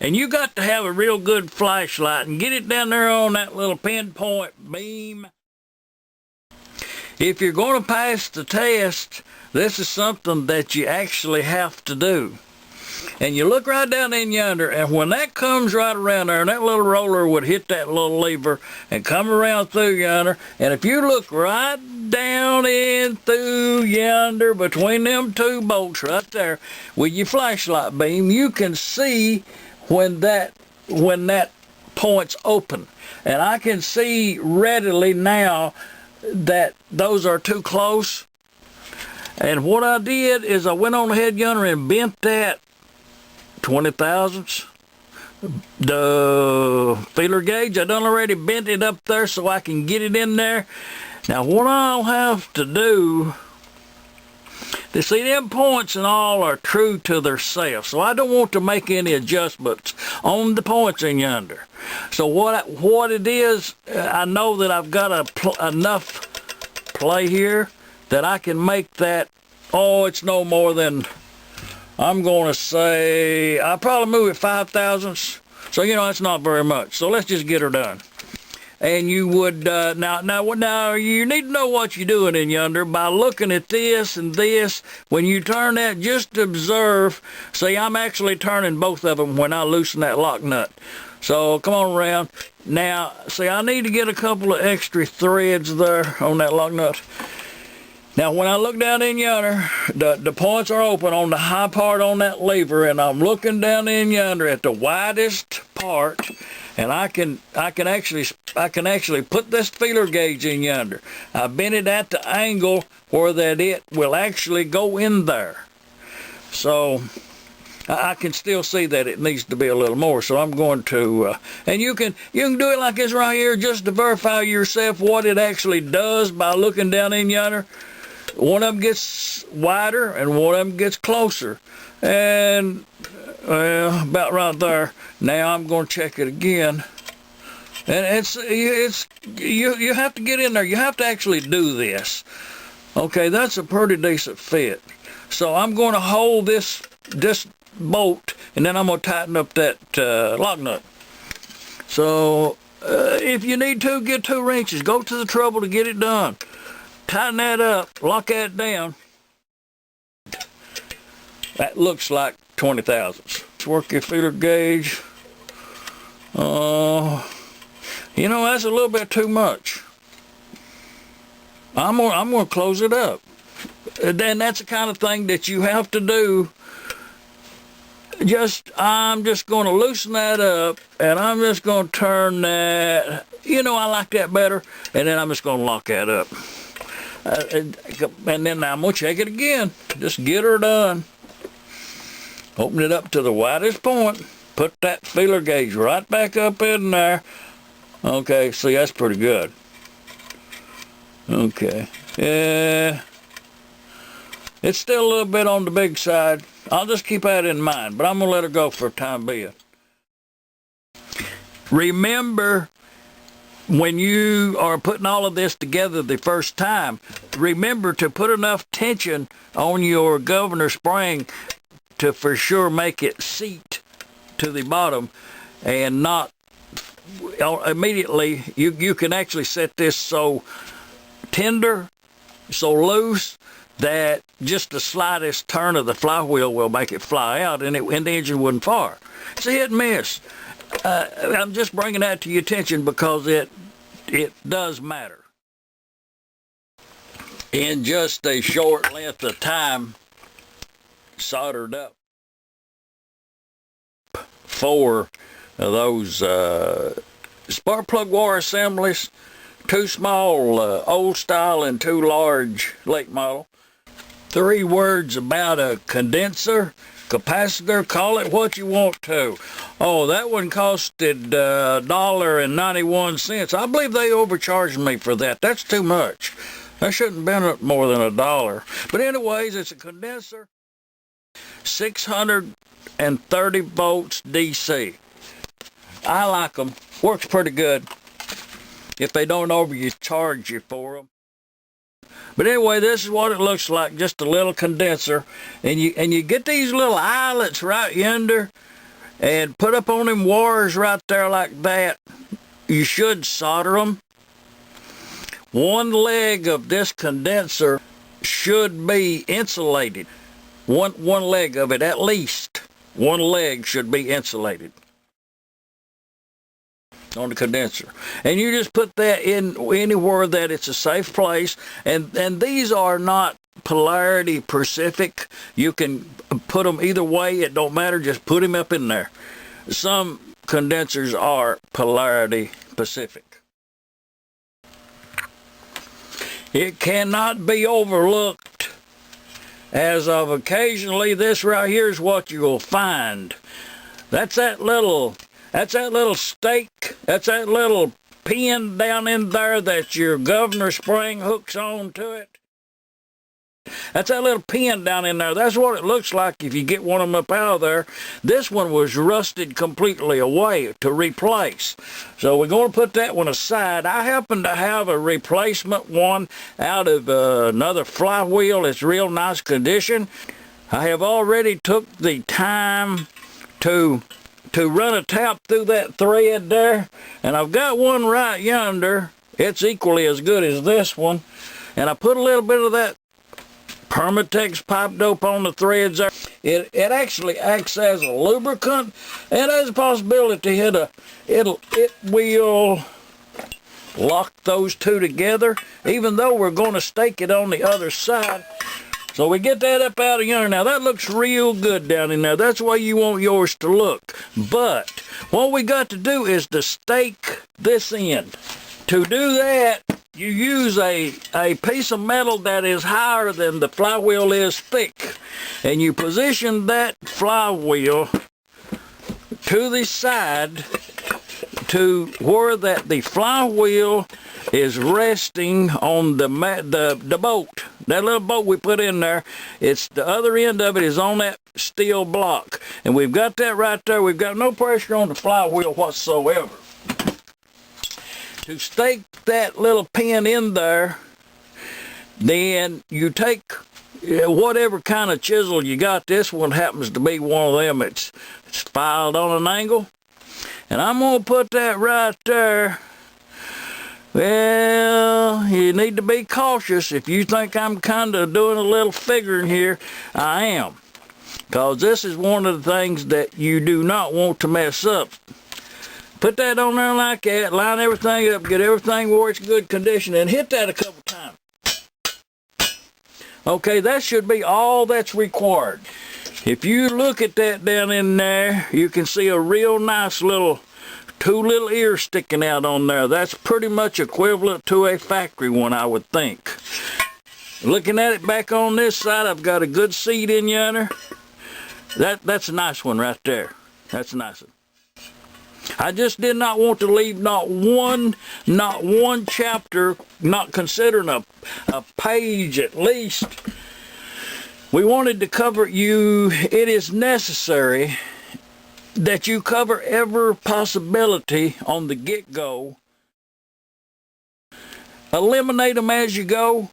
And you got to have a real good flashlight and get it down there on that little pinpoint beam. If you're going to pass the test, this is something that you actually have to do. And you look right down in yonder, and when that comes right around there, and that little roller would hit that little lever and come around through yonder, and if you look right down in through yonder between them two bolts right there with your flashlight beam, you can see when that point's open. And I can see readily now that those are too close. And what I did is I went on ahead yonder and bent that 20 thousandths. The feeler gauge, I done already bent it up there so I can get it in there. Now what I'll have to do, to see them points and all are true to themselves, so I don't want to make any adjustments on the points in yonder. So what it is, I know that I've got enough play here that I can make that, it's no more than, I'm going to say, I'll probably move it 5 thousandths. So, that's not very much. So let's just get her done. And you would, now you need to know what you're doing in yonder by looking at this and this. When you turn that, just observe. See, I'm actually turning both of them when I loosen that lock nut. So come on around. Now, see, I need to get a couple of extra threads there on that lock nut. Now, when I look down in yonder, the points are open on the high part on that lever, and I'm looking down in yonder at the widest part, and I can actually put this feeler gauge in yonder. I bent it at the angle where that it will actually go in there. So I can still see that it needs to be a little more. So I'm going to, and you can do it like this right here, just to verify yourself what it actually does by looking down in yonder. One of them gets wider and one of them gets closer, and about right there. Now I'm going to check it again, and you have to get in there. You have to actually do this. Okay, that's a pretty decent fit. So I'm going to hold this bolt, and then I'm going to tighten up that lock nut. So if you need to, get 2 wrenches. Go to the trouble to get it done. Tighten that up, lock that down. That looks like 20 thousandths. Let's work your feeler gauge. That's a little bit too much. I'm gonna close it up. Then that's the kind of thing that you have to do. I'm just going to loosen that up, and I'm just going to turn that. I like that better, and then I'm just going to lock that up. And then I'm going to check it again. Just get her done. Open it up to the widest point. Put that feeler gauge right back up in there. Okay, see, that's pretty good. Okay. It's still a little bit on the big side. I'll just keep that in mind, but I'm going to let her go for the time being. Remember, when you are putting all of this together the first time, remember to put enough tension on your governor spring to for sure make it seat to the bottom and not immediately. You can actually set this so tender, so loose, that just the slightest turn of the flywheel will make it fly out, and the engine wouldn't fire. It's a hit and miss. I'm just bringing that to your attention because it does matter. In just a short length of time, soldered up 4 of those spark plug wire assemblies, 2 small old style and 2 large late model. 3 words about a condenser, capacitor, call it what you want to. Oh, that one costed $1.91. I believe they overcharged me for that. That's too much. That shouldn't have been more than $1. But anyways, it's a condenser, 630 volts DC. I like them. Works pretty good if they don't overcharge you for them. But anyway, this is what it looks like, just a little condenser. And you get these little eyelets right yonder, and put up on them wires right there like that. You should solder them. One leg of this condenser should be insulated. One leg of it, at least. One leg should be insulated on the condenser. And you just put that in anywhere that it's a safe place. And these are not polarity Pacific. You can put them either way. It don't matter. Just put them up in there. Some condensers are polarity Pacific. It cannot be overlooked, as of occasionally this right here is what you'll find. That's that little stake, that's that little pin down in there that your governor spring hooks on to it. That's that little pin down in there. That's what it looks like if you get one of them up out of there. This one was rusted completely away to replace. So we're going to put that one aside. I happen to have a replacement one out of another flywheel. It's real nice condition. I have already took the time to run a tap through that thread there. And I've got one right yonder. It's equally as good as this one. And I put a little bit of that Permatex pipe dope on the threads there. It actually acts as a lubricant, and there's a possibility it will lock those two together, even though we're going to stake it on the other side. So we get that up out of yonder. Now that looks real good down in there. That's the way you want yours to look. But what we got to do is to stake this end. To do that, you use a piece of metal that is higher than the flywheel is thick. And you position that flywheel to the side to where that the flywheel is resting on the boat. That little boat we put in there, it's the other end of it is on that steel block. And we've got that right there. We've got no pressure on the flywheel whatsoever. To stake that little pin in there, then you take whatever kind of chisel you got. This one happens to be one of them. It's filed on an angle. And I'm going to put that right there. Well, you need to be cautious. If you think I'm kind of doing a little figuring here, I am. Because this is one of the things that you do not want to mess up. Put that on there like that, line everything up, get everything where it's good condition, and hit that a couple times. Okay, that should be all that's required. If you look at that down in there, you can see a real nice two little ears sticking out on there. That's pretty much equivalent to a factory one, I would think. Looking at it back on this side, I've got a good seat in yonder. That's a nice one right there. That's a nice one. I just did not want to leave not one chapter, not considering a page at least. We wanted to cover you. It is necessary that you cover every possibility on the get-go. Eliminate them as you go.